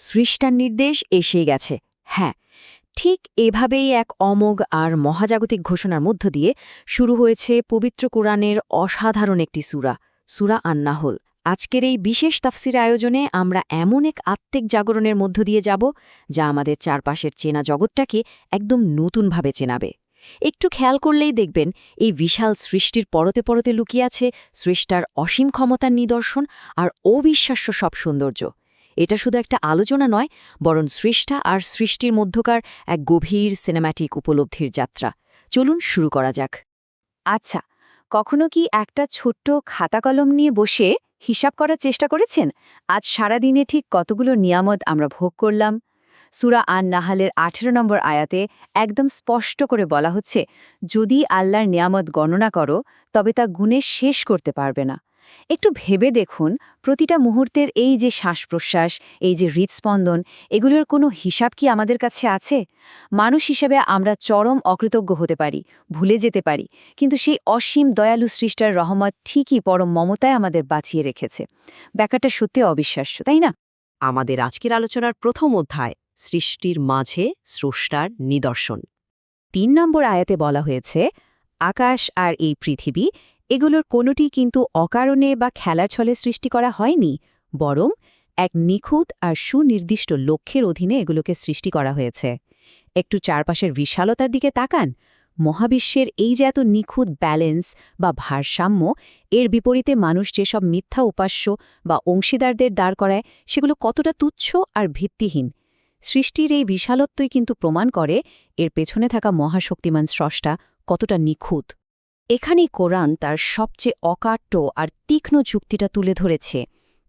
সৃষ্টার নির্দেশ এসেই গেছে। হ্যাঁ, ঠিক এভাবেই এক অমোঘ আর মহাজাগতিক ঘোষণার মধ্য দিয়ে শুরু হয়েছে পবিত্র কোরআনের অসাধারণ একটি সূরা, সূরা আন-নাহল। আজকের এই বিশেষ তাফসির আয়োজনে আমরা এমন এক আত্মিক জাগরণের মধ্য দিয়ে যাব যা আমাদের চারপাশের চেনা জগৎটাকে একদম নতুনভাবে চেনাবে। একটু খেয়াল করলেই দেখবেন এই বিশাল সৃষ্টির পরতে পরতে লুকিয়ে আছে স্রষ্টার অসীম ক্ষমতার নিদর্শন আর অবিশ্বাস্য সব সৌন্দর্য। এটা শুধু একটা আলোচনা নয়, বরং সৃষ্টা আর সৃষ্টির মধ্যকার এক গভীর সিনেম্যাটিক উপলব্ধির যাত্রা। চলুন শুরু করা যাক। আচ্ছা, কখনো কি একটা ছোট্ট খাতা কলম নিয়ে বসে হিসাব করার চেষ্টা করেছেন আজ সারাদিনে ঠিক কতগুলো নিয়ামত আমরা ভোগ করলাম? সূরা আন-নাহলের ১৮ নম্বর আয়াতে একদম স্পষ্ট করে বলা হচ্ছে, যদি আল্লাহর নিয়ামত গণনা করো তবে তা গুণে শেষ করতে পারবে না। একটু ভেবে দেখুন, প্রতিটা মুহূর্তের এই যে শ্বাস-প্রশ্বাস, এই যে হৃদস্পন্দন, এগুলোর কোনো হিসাব কি আমাদের কাছে আছে? মানুষ হিসেবে আমরা চরম অকৃতজ্ঞ হতে পারি, ভুলে যেতে পারি, কিন্তু সেই অসীম দয়ালু সৃষ্টার রহমত ঠিকই পরম মমতায় আমাদের বাঁচিয়ে রেখেছে। ব্যাপারটা সত্যি অবিশ্বাস্য, তাই না? আমাদের আজকের আলোচনার প্রথম অধ্যায়, সৃষ্টির মাঝে স্রষ্টার নিদর্শন। ৩ নম্বর আয়াতে বলা হয়েছে, আকাশ আর এই পৃথিবী, এগুলোর কোনোটি কিন্তু অকারণে বা খেলার ছলে সৃষ্টি করা হয়নি, বরং এক নিখুঁত আর সুনির্দিষ্ট লক্ষ্যের অধীনে এগুলোকে সৃষ্টি করা হয়েছে। একটু চারপাশের বিশালতার দিকে তাকান। মহাবিশ্বের এই যে এত নিখুঁত ব্যালেন্স বা ভারসাম্য, এর বিপরীতে মানুষ যেসব মিথ্যা উপাস্য বা অংশীদারদের দাঁড় করায়, সেগুলো কতটা তুচ্ছ আর ভিত্তিহীন। সৃষ্টির এই বিশালত্বই কিন্তু প্রমাণ করে এর পেছনে থাকা মহাশক্তিমান স্রষ্টা কতটা নিখুঁত। এখানেই কোরআন তার সবচেয়ে অকাট্য আর তীক্ষ্ণ যুক্তিটা তুলে ধরেছে।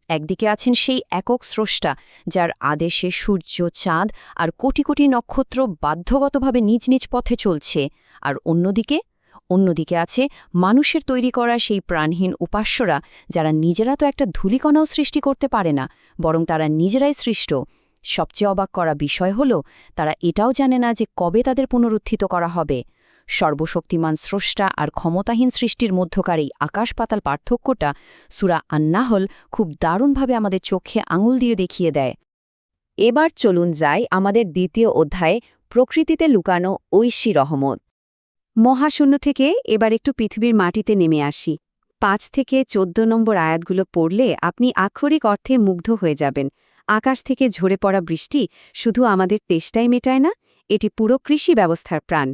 একদিকে আছেন সেই একক স্রষ্টা, যার আদেশে সূর্য, চাঁদ আর কোটি কোটি নক্ষত্র বাধ্যগতভাবে নিজ নিজ পথে চলছে, আর অন্যদিকে আছে মানুষের তৈরি করা সেই প্রাণহীন উপাস্যরা, যারা নিজেরা তো একটা ধূলিকণাও সৃষ্টি করতে পারে না, বরং তারা নিজেরাই সৃষ্ট। সবচেয়ে অবাক করা বিষয় হল, তারা এটাও জানে না যে কবে তাদের পুনরুত্থিত করা হবে। সর্বশক্তিমান স্রষ্টা আর ক্ষমতাহীন সৃষ্টির মধ্যকার এই আকাশ-পাতাল পার্থক্যটা সূরা আন-নাহল খুব দারুণভাবে আমাদের চোখে আঙুল দিয়ে দেখিয়ে দেয়। এবার চলুন যাই আমাদের দ্বিতীয় অধ্যায়ে, প্রকৃতিতে লুকানো ঐশী রহমত। মহাশূন্য থেকে এবার একটু পৃথিবীর মাটিতে নেমে আসি। ৫ থেকে ১৪ নম্বর আয়াতগুলো পড়লে আপনি আক্ষরিক অর্থে মুগ্ধ হয়ে যাবেন। আকাশ থেকে ঝরে পড়া বৃষ্টি শুধু আমাদের তেষ্টাই মেটায় না, এটি পুরো কৃষি ব্যবস্থার প্রাণ।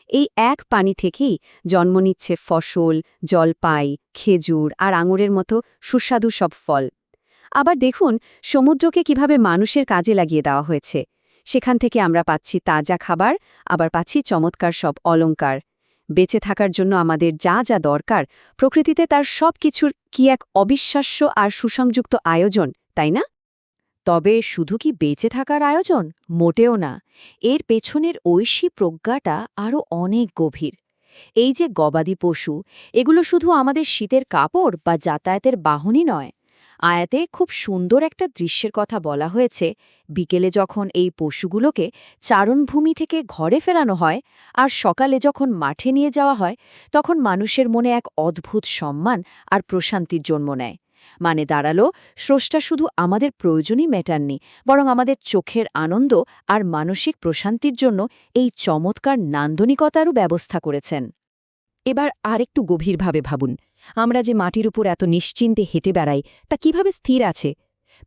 এই এক পানি থেকেই জন্ম নিচ্ছে ফসল, জলপাই, খেজুর আর আঙুরের মতো সুস্বাদু সব ফল। আবার দেখুন সমুদ্রকে কিভাবে মানুষের কাজে লাগিয়ে দেওয়া হয়েছে। সেখান থেকে আমরা পাচ্ছি তাজা খাবার, আবার পাচ্ছি চমৎকার সব অলংকার। বেঁচে থাকার জন্য আমাদের যা যা দরকার, প্রকৃতিতে তার সব কিছুর কি এক অবিশ্বাস্য আর সুসংযুক্ত আয়োজন, তাই না? তবে শুধু কি বেঁচে থাকার আয়োজন? মোটেও না। এর পেছনের ঐশী প্রজ্ঞাটা আরও অনেক গভীর। এই যে গবাদি পশু, এগুলো শুধু আমাদের শীতের কাপড় বা যাতায়াতের বাহনই নয়। আয়াতে খুব সুন্দর একটা দৃশ্যের কথা বলা হয়েছে। বিকেলে যখন এই পশুগুলোকে চারণভূমি থেকে ঘরে ফেরানো হয় আর সকালে যখন মাঠে নিয়ে যাওয়া হয়, তখন মানুষের মনে এক অদ্ভুত সম্মান আর প্রশান্তির জন্ম নেয়। মানে দাঁড়ালো, স্রষ্টা শুধু আমাদের প্রয়োজনই মেটাননি, বরং আমাদের চোখের আনন্দ আর মানসিক প্রশান্তির জন্য এই চমৎকার নান্দনিকতারও ব্যবস্থা করেছেন। এবার আরেকটু গভীরভাবে ভাবুন, আমরা যে মাটির উপর এত নিশ্চিন্তে হেঁটে বেড়াই, তা কিভাবে স্থির আছে?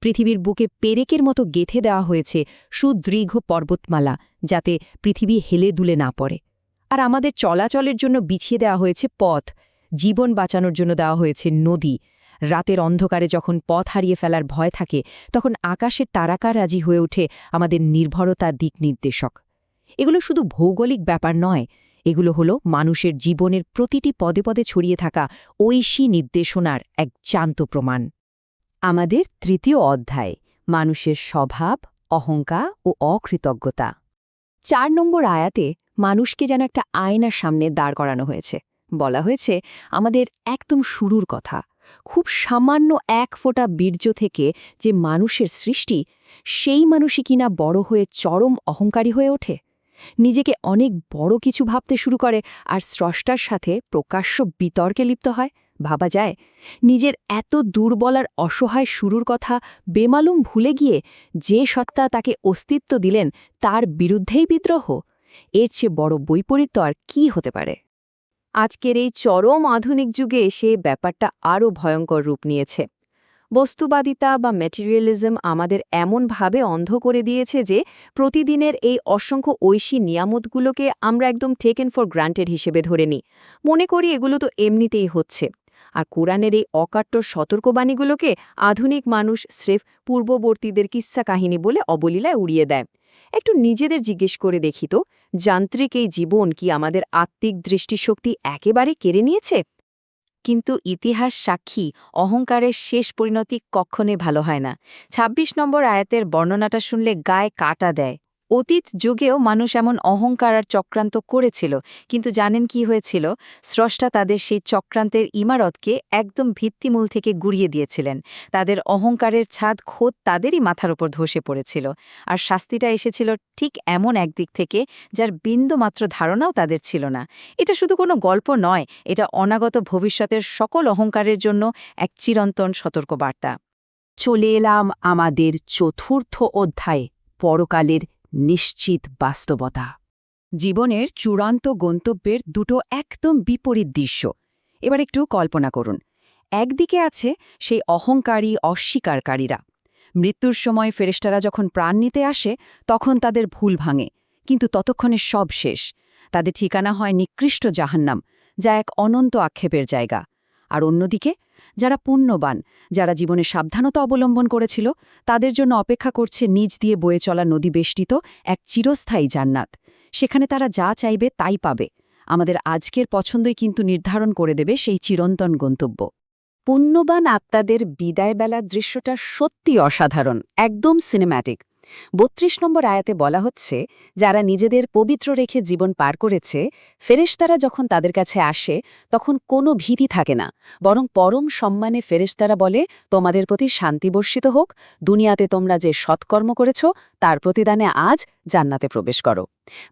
পৃথিবীর বুকে পেরেকের মতো গেঁথে দেওয়া হয়েছে সুদীর্ঘ পর্বতমালা, যাতে পৃথিবী হেলে দুলে না পড়ে। আর আমাদের চলাচলের জন্য বিছিয়ে দেওয়া হয়েছে পথ, জীবন বাঁচানোর জন্য দেওয়া হয়েছে নদী। রাতের অন্ধকারে যখন পথ হারিয়ে ফেলার ভয় থাকে, তখন আকাশের তারাকা রাজি হয়ে ওঠে আমাদের নির্ভরতার দিক নির্দেশক। এগুলো শুধু ভৌগোলিক ব্যাপার নয়, এগুলো হলো মানুষের জীবনের প্রতিটি পদে পদে ছড়িয়ে থাকা ঐশী নির্দেশনার এক জ্যান্ত প্রমাণ। আমাদের তৃতীয় অধ্যায়, মানুষের স্বভাব, অহংকার ও অকৃতজ্ঞতা। ৪ নম্বর আয়াতে মানুষকে যেন একটা আয়নার সামনে দাঁড় করানো হয়েছে। বলা হয়েছে আমাদের একদম শুরুর কথা, খুব সামান্য এক ফোঁটা বীর্য থেকে যে মানুষের সৃষ্টি, সেই মানুষই কিনা বড় হয়ে চরম অহংকারী হয়ে ওঠে, নিজেকে অনেক বড় কিছু ভাবতে শুরু করে আর স্রষ্টার সাথে প্রকাশ্য বিতর্কে লিপ্ত হয়। ভাবা যায় নিজের এত দুর্বল আর অসহায় শুরুর কথা বেমালুম ভুলে গিয়ে যে সত্তা তাকে অস্তিত্ব দিলেন তার বিরুদ্ধেই বিদ্রোহ। এর চেয়ে বড় বৈপরীত্য আর কি হতে পারে? আজকের এই চরম আধুনিক যুগে এসে ব্যাপারটা আরও ভয়ঙ্কর রূপ নিয়েছে। বস্তুবাদিতা বা ম্যাটেরিয়ালিজম আমাদের এমনভাবে অন্ধ করে দিয়েছে যে প্রতিদিনের এই অসংখ্য ঐশী নিয়ামতগুলোকে আমরা একদম টেকেন ফর গ্রান্টেড হিসেবে ধরে নিই, মনে করি এগুলো তো এমনিতেই হচ্ছে। আর কোরআনের এই অকাট্য সতর্কবাণীগুলোকে আধুনিক মানুষ স্রেফ পূর্ববর্তীদের কিস্সা কাহিনী বলে অবলীলায় উড়িয়ে দেয়। একটু নিজেদের জিজ্ঞেস করে দেখি তো, যান্ত্রিক এই জীবন কি আমাদের আত্মিক দৃষ্টিশক্তি একেবারে কেড়ে নিয়েছে? কিন্তু ইতিহাস সাক্ষী, অহংকারের শেষ পরিণতি কক্ষণে ভালো হয় না। ২৬ নম্বর আয়াতের বর্ণনাটা শুনলে গায়ে কাটা দেয়। অতীত যুগেও মানুষ এমন অহংকার আর চক্রান্ত করেছিল, কিন্তু জানেন কি হয়েছিল? স্রষ্টা তাদের সেই চক্রান্তের ইমারতকে একদম ভিত্তিমূল থেকে গুড়িয়ে দিয়েছিলেন। তাদের অহংকারের ছাদ খোদ তাদেরই মাথার ওপর ধসে পড়েছিল, আর শাস্তিটা এসেছিল ঠিক এমন একদিক থেকে যার বিন্দুমাত্র ধারণাও তাদের ছিল না। এটা শুধু কোনো গল্প নয়, এটা অনাগত ভবিষ্যতের সকল অহংকারের জন্য এক চিরন্তন সতর্কবার্তা। চলে এলাম আমাদের চতুর্থ অধ্যায়ে, পরকালের নিশ্চিত বাস্তবতা। জীবনের চূড়ান্ত গন্তব্যের দুটো একদম বিপরীত দৃশ্য। এবার একটু কল্পনা করুন। একদিকে আছে সেই অহংকারী অস্বীকারীরা। মৃত্যুর সময় ফেরেশতারা যখন প্রাণ নিতে আসে তখন তাদের ভুল ভাঙে, কিন্তু ততক্ষণে সব শেষ। তাদের ঠিকানা হয় নিকৃষ্ট জাহান্নাম, যা এক অনন্ত আক্ষেপের জায়গা। আর অন্যদিকে যারা পুণ্যবান, যারা জীবনে সাবধানতা অবলম্বন করেছিল, তাদের জন্য অপেক্ষা করছে নিজ দিয়ে বয়ে চলা নদী বেষ্টিত এক চিরস্থায়ী জান্নাত। সেখানে তারা যা চাইবে তাই পাবে। আমাদের আজকের পছন্দই কিন্তু নির্ধারণ করে দেবে সেই চিরন্তন গন্তব্য। পুণ্যবান আত্মাদের বিদায়বেলার দৃশ্যটা সত্যি অসাধারণ, একদম সিনেম্যাটিক। ৩২ নম্বর আয়াতে বলা হচ্ছে, যারা নিজেদের পবিত্র রেখে জীবন পার করেছে, ফেরেশতারা যখন তাদের কাছে আসে তখন কোনো ভীতি থাকে না, বরং পরম সম্মানে ফেরেশতারা বলে, তোমাদের প্রতি শান্তি বর্ষিত হোক, দুনিয়াতে তোমরা যে সৎকর্ম করেছ তার প্রতিদানে আজ জান্নাতে প্রবেশ করো।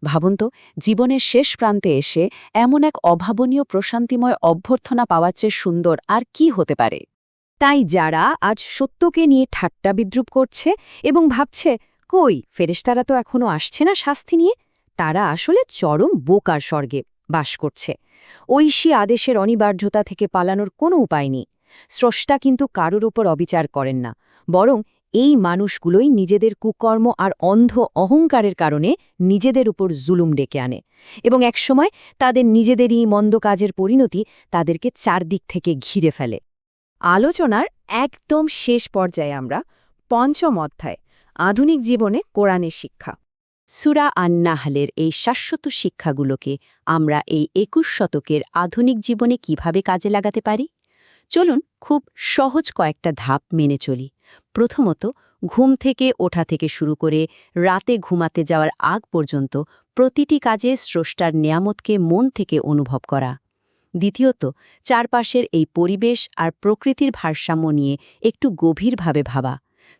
ভাবুন তো, জীবনের শেষ প্রান্তে এসে এমন এক অভাবনীয় প্রশান্তিময় অভ্যর্থনা পাওয়ার চেয়ে সুন্দর আর কি হতে পারে? তাই যারা আজ সত্যকে নিয়ে ঠাট্টা বিদ্রুপ করছে এবং ভাবছে, কই ফেরেশতারা তো এখনও আসছে না শাস্তি নিয়ে, তারা আসলে চরম বোকার স্বর্গে বাস করছে। ঐশী আদেশের অনিবার্যতা থেকে পালানোর কোনো উপায় নেই। স্রষ্টা কিন্তু কারোর ওপর অবিচার করেন না, বরং এই মানুষগুলোই নিজেদের কুকর্ম আর অন্ধ অহংকারের কারণে নিজেদের উপর জুলুম ডেকে আনে, এবং একসময় তাদের নিজেদেরই মন্দ কাজের পরিণতি তাদেরকে চারদিক থেকে ঘিরে ফেলে। আলোচনার একদম শেষ পর্যায়ে আমরা পঞ্চম অধ্যায়, আধুনিক জীবনে কোরআনের শিক্ষা। সূরা আন-নাহলের এই শাশ্বত শিক্ষাগুলোকে আমরা এই ২১ শতকের আধুনিক জীবনে কিভাবে কাজে লাগাতে পারি? চলুন খুব সহজ কয়েকটা ধাপ মেনে চলি। প্রথমত, ঘুম থেকে ওঠা থেকে শুরু করে রাতে ঘুমাতে যাওয়ার আগ পর্যন্ত প্রতিটি কাজে স্রষ্টার নিয়ামতকে মন থেকে অনুভব করা। দ্বিতীয়ত, চারপাশের এই পরিবেশ আর প্রকৃতির ভারসাম্য নিয়ে একটু গভীরভাবে ভাবা।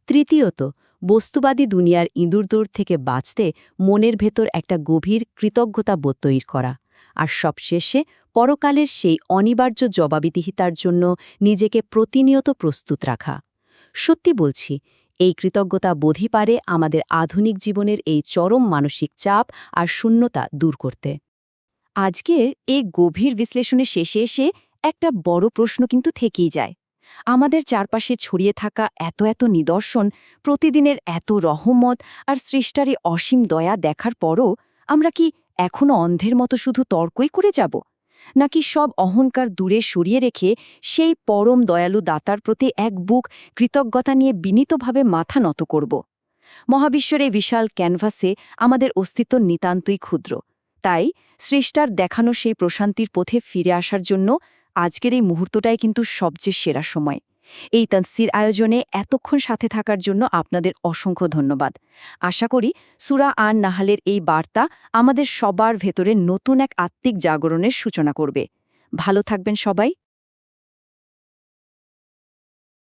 তৃতীয়ত, বস্তুবাদী দুনিয়ার ইঁদুরদৌড় থেকে বাঁচতে মনের ভেতর একটা গভীর কৃতজ্ঞতাবোধ তৈরি করা। আর সবশেষে পরকালের সেই অনিবার্য জবাবদিহিতার জন্য নিজেকে প্রতিনিয়ত প্রস্তুত রাখা। সত্যি বলছি, এই কৃতজ্ঞতা বোধই পারে আমাদের আধুনিক জীবনের এই চরম মানসিক চাপ আর শূন্যতা দূর করতে। আজকের এই গভীর বিশ্লেষণের শেষে এসে একটা বড় প্রশ্ন কিন্তু থেকেই যায়। আমাদের চারপাশে ছড়িয়ে থাকা এত এত নিদর্শন, প্রতিদিনের এত রহমত আর সৃষ্টারে অসীম দয়া দেখার পরও আমরা কি এখনও অন্ধের মতো শুধু তর্কই করে যাব, নাকি সব অহংকার দূরে সরিয়ে রেখে সেই পরম দয়ালু দাতার প্রতি এক বুক কৃতজ্ঞতা নিয়ে বিনীতভাবে মাথা নত করব? মহাবিশ্বের এই বিশাল ক্যানভাসে আমাদের অস্তিত্ব নিতান্তই ক্ষুদ্র। তাই সৃষ্টার দেখানো সেই প্রশান্তির পথে ফিরে আসার জন্য আজকের এই মুহূর্তটাই কিন্তু সবচেয়ে সেরা সময়। এই তাফসীর আয়োজনে এতক্ষণ সাথে থাকার জন্য আপনাদের অসংখ্য ধন্যবাদ। আশা করি সূরা আন-নাহলের এই বার্তা আমাদের সবার ভেতরে নতুন এক আত্মিক জাগরণের সূচনা করবে। ভালো থাকবেন সবাই।